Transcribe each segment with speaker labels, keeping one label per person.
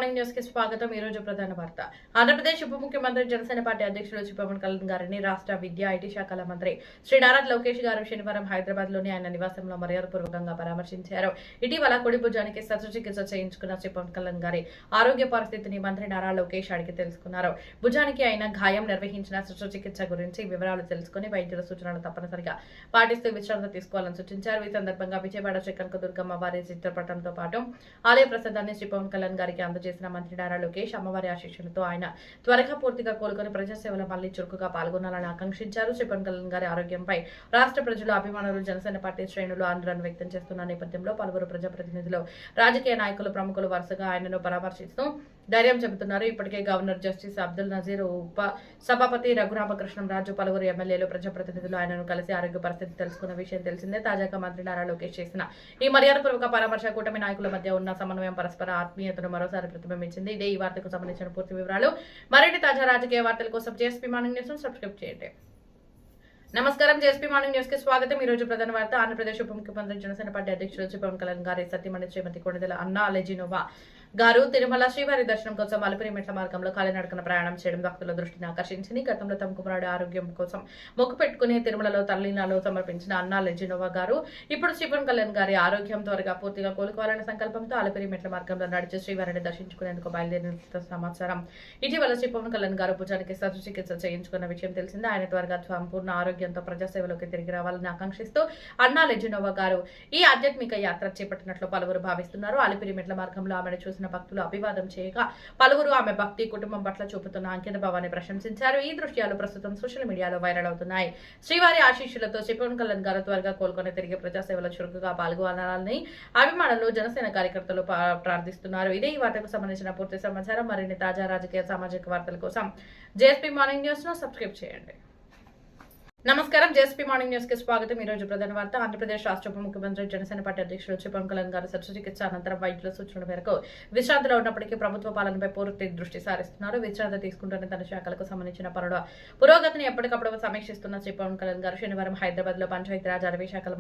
Speaker 1: Morning news కి స్వాగతం. ఈ రోజు ప్రధాన వార్త. ఆంధ్రప్రదేశ్ ఉప ముఖ్యమంత్రి జనసేన పార్టీ అధ్యక్షులు శ్రీ పవన్ కళ్యాణ్ గారిని రాష్ట్ర విద్యా ఐటీ శాఖల మంత్రి శ్రీ నారా లోకేష్ గారు శనివారం హైదరాబాద్ లోని ఆయన నివాసంలో మర్యాదపూర్వకంగా పరామర్శించారు. ఇటీవల కుడి భుజానికి శస్త్రచికిత్స చేయించుకున్న శ్రీ పవన్ కళ్యాణ్ గారి ఆరోగ్య పరిస్థితిని మంత్రి నారా లోకేష్ అడిగి తెలుసుకున్నారు. భుజానికి అయిన గాయం నిర్వహించిన శస్త్రచికిత్స గురించి వివరాలు తెలుసుకుని వైద్యుల సూచనలు తప్పనిసరిగా పాటిస్తూ విశ్రాంతి తీసుకోవాలని సూచించారు. ఈ సందర్భంగా విజయవాడ శ్రీ కనకదుర్గమ్మ వారి చిత్రపటంతో పాటు ఆలయ ప్రసాదాన్ని శ్రీ పవన్ కళ్యాణ్ గారికి అందజేసిన మంత్రి నారా లోకేష్ అమ్మవారి ఆశీస్సులతో ఆయన త్వరగా పూర్తిగా కోలుకొని ప్రజాసేవలో మళ్లీ చురుకుగా పాల్గొనాలని ఆకాంక్షించారు. శ్రీ పవన్ కళ్యాణ్ గారి ఆరోగ్యంపై రాష్ట్ర ప్రజలు, అభిమానులు, జనసేన పార్టీ శ్రేణులు ఆందోళన వ్యక్తం చేస్తున్న నేపథ్యంలో పలువురు ప్రజాప్రతినిధులు, రాజకీయ నాయకులు, ప్రముఖులు వరుసగా ఆయనను పరామర్శిస్తూ ధైర్యం చెబుతున్నారు. ఇప్పటికే గవర్నర్ జస్టిస్ అబ్దుల్ నజీర్, ఉప సభాపతి రఘురామకృష్ణంరాజు, పలువురు ఎమ్మెల్యేలు, ప్రజాప్రతినిధులు ఆయనను కలిసి ఆరోగ్య పరిస్థితి తెలుసుకున్న విషయం తెలిసిందే. తాజాగా మంత్రి నారా లోకేష్ చేసిన ఈ మర్యాదపూర్వక పరామర్శ కూటమి నాయకుల మధ్య ఉన్న సమన్వయం, పరస్పర ఆత్మీయతను మరోసారి ప్రతిబింబించింది. ఇదే ఈ వార్తకు సంబంధించిన పూర్తి వివరాలు. మరిన్ని తాజా రాజకీయ వార్తల కోసం జేఎస్పీ మార్నింగ్ న్యూస్ ను సబ్స్క్రైబ్ చేయండి. నమస్కారం. జేఎస్పీ మార్నింగ్ న్యూస్ కి స్వాగతం. ఈ రోజు ప్రధాన వార్త. ఆంధ్రప్రదేశ్ ఉప ముఖ్యమంత్రి జనసేన పార్టీ అధ్యక్షులు శ్రీ పవన్ కళ్యాణ్ గారి సతీమణి శ్రీమతి కొణిదెల అన్నా లెజినోవా గారు తిరుమల శ్రీవారి దర్శనం కోసం అలిపిరి మెట్ల మార్గంలో కాలినడకన ప్రయాణం చేయడం భక్తుల దృష్టిని ఆకర్షించింది. గతంలో తమ కుమారుడి ఆరోగ్యం కోసం మొక్కు పెట్టుకుని తిరుమలలో తల్లినాలు సమర్పించిన అన్నా లెజినోవా గారు ఇప్పుడు శ్రీ పవన్ కళ్యాణ్ గారి ఆరోగ్యం త్వరగా పూర్తిగా కోలుకోవాలనే సంకల్పంతో అలిపిరి మెట్ల మార్గంలో నడిచి శ్రీవారిని దర్శించుకునేందుకు బయలుదేరిన సమాచారం. ఇటీవల శ్రీ పవన్ కళ్యాణ్ గారు భుజానికి శస్త్రచికిత్స చేయించుకున్న విషయం తెలిసిందే. ఆయన త్వరగా సంపూర్ణ ఆరోగ్యంతో ప్రజాసేవలోకి తిరిగి రావాలని ఆకాంక్షిస్తూ అన్నా లెజినోవా గారు ఈ ఆధ్యాత్మిక యాత్ర చేపట్టినట్లు పలువురు భావిస్తున్నారు. అలిపిరి మెట్ల మార్గంలో ఆమెను చూసిన భక్తులు అభివాదం చేయగా పలువురు ఆమె భక్తి, కుటుంబం పట్ల చూపుతున్న అంకిత భావాన్ని ప్రశంసించారు. ఈ దృశ్యాలు ప్రస్తుతం సోషల్ మీడియాలో వైరల్ అవుతున్నాయి. శ్రీవారి ఆశీస్సులతో శ్రీ పవన్ కళ్యాణ్ గారు త్వరగా కోలుకొని తిరిగి ప్రజాసేవలో చురుకుగా పాల్గొనాలని అభిమానులు, జనసేన కార్యకర్తలు ప్రార్థిస్తున్నారు. ఇదే ఈ వార్తకు సంబంధించిన పూర్తి సమాచారం. మరిన్ని తాజా రాజకీయ, సామాజిక వార్తల కోసం జేఎస్పీ మార్నింగ్ న్యూస్ ను సబ్స్క్రైబ్ చేయండి. నమస్కారం. జేఎస్పీ మార్నింగ్ న్యూస్ కి స్వాగతం. ఈ రోజు ప్రధాన వార్త. ఆంధ్రప్రదేశ్ రాష్ట్ర ఉప ముఖ్యమంత్రి జనసేన పార్టీ అధ్యక్షులు శ్రీ పవన్ కళ్యాణ్ గారు శస్త్రచికిత్స అనంతరం వైద్యుల సూచనల మేరకు విశ్రాంతిలో ఉన్నప్పటికీ ప్రభుత్వ పాలనపై పూర్తి దృష్టి సారిస్తున్నారు. విశ్రాంతి తీసుకుంటూనే తన శాఖలకు సంబంధించిన పనుల పురోగతిని ఎప్పటికప్పుడు సమీక్షిస్తున్న శ్రీ పవన్ కళ్యాణ్ గారు శనివారం హైదరాబాద్ లో పంచాయతీరాజ్, అటవీ శాఖల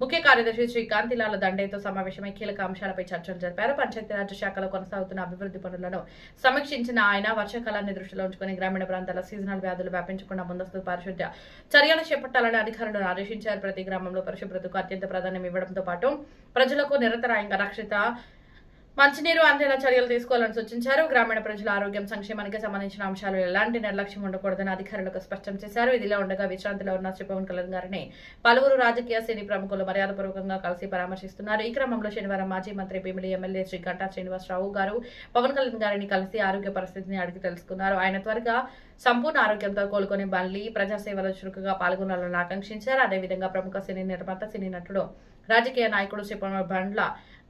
Speaker 1: ముఖ్య కార్యదర్శి శ్రీ కాంతిలాల్ దండేతో సమావేశమై కీలక అంశాలపై చర్చలు జరిపారు. పంచాయతీరాజ్ శాఖలో కొనసాగుతున్న అభివృద్ధి పనులను సమీక్షించిన ఆయన వర్షాకాలాన్ని దృష్టిలో ఉంచుకుని గ్రామీణ ప్రాంతాల సీజనల్ వ్యాధులు వ్యాపించకుండా ముందస్తు పారిశుద్ధ్య చర్యలు చేపట్టాలని అధికారులను ఆదేశించారు. ప్రతి గ్రామంలో పరిశుభ్రతకు అత్యంత ప్రాధాన్యం ఇవ్వడంతో పాటు ప్రజలకు నిరంతరాయంగా రక్షిత మంచినీరు అందేలా చర్యలు తీసుకోవాలని సూచించారు. గ్రామీణ ప్రజల ఆరోగ్యం, సంక్షేమానికి సంబంధించిన అంశాలు ఎలాంటి నిర్లక్ష్యం ఉండకూడదని అధికారులకు స్పష్టం చేశారు. ఇదిలా ఉండగా విశ్రాంతిలో ఉన్న శ్రీ పవన్ కళ్యాణ్ గారిని పలువురు రాజకీయ సినీ ప్రముఖులు మర్యాదపూర్వకంగా కలిసి పరామర్శిస్తున్నారు. ఈ క్రమంలో శనివారం మాజీ మంత్రి, భీమిలి ఎమ్మెల్యే శ్రీ గంటా శ్రీనివాసరావు గారు పవన్ కళ్యాణ్ గారిని కలిసి ఆరోగ్య పరిస్థితిని అడిగి తెలుసుకున్నారు. ఆయన త్వరగా సంపూర్ణ ఆరోగ్యంతో కోలుకొని మళ్లీ ప్రజాసేవలో చురుకుగా పాల్గొనాలని ఆకాంక్షించారు. అదేవిధంగా ప్రముఖ సినీ నిర్మాత, సినీ నటుడు, రాజకీయ నాయకుడు శ్రీ బండ్ల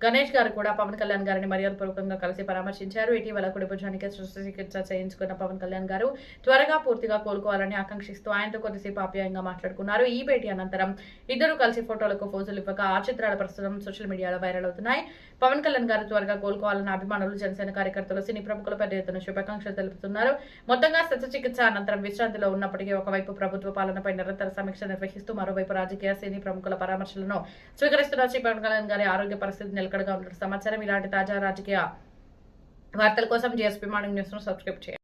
Speaker 1: గణేష్ గారు కూడా పవన్ కళ్యాణ్ గారిని మర్యాదపూర్వకంగా కలిసి పరామర్శించారు. ఇటీవల కుడి భుజానికి శస్త్రచికిత్స చేయించుకున్న పవన్ కళ్యాణ్ గారు త్వరగా పూర్తిగా కోలుకోవాలని ఆకాంక్షిస్తూ ఆయనతో కొద్దిసేపు ఆప్యాయంగా మాట్లాడుకున్నారు. ఈ భేటీ అనంతరం ఇద్దరు కలిసి ఫోటోలకు పోజులు ఇవ్వగా ఆ చిత్రాలు ప్రస్తుతం సోషల్ మీడియాలో వైరల్ అవుతున్నాయి. పవన్ కళ్యాణ్ గారు త్వరగా కోలుకోవాలని అభిమానులు, జనసేన కార్యకర్తలు, సినీ ప్రముఖులు పెద్ద ఎత్తున శుభాకాంక్షలు తెలుపుతున్నారు. మొత్తంగా శస్త్రచికిత్స అనంతరం విశ్రాంతిలో ఉన్నప్పటికీ ఒకవైపు ప్రభుత్వ పాలనపై నిరంతర సమీక్ష నిర్వహిస్తూ మరోవైపు రాజకీయ, సినీ ప్రముఖుల పరామర్శలను స్వీకరిస్తున్న శ్రీ పవన్ కళ్యాణ్ గారి ఆరోగ్య పరిస్థితి నిలకడగా ఉన్నట్టు సమాచారం. ఇలాంటి తాజా రాజకీయ వార్తల కోసం జేఎస్పీ మార్నింగ్ న్యూస్ ను సబ్స్క్రైబ్ చేయండి.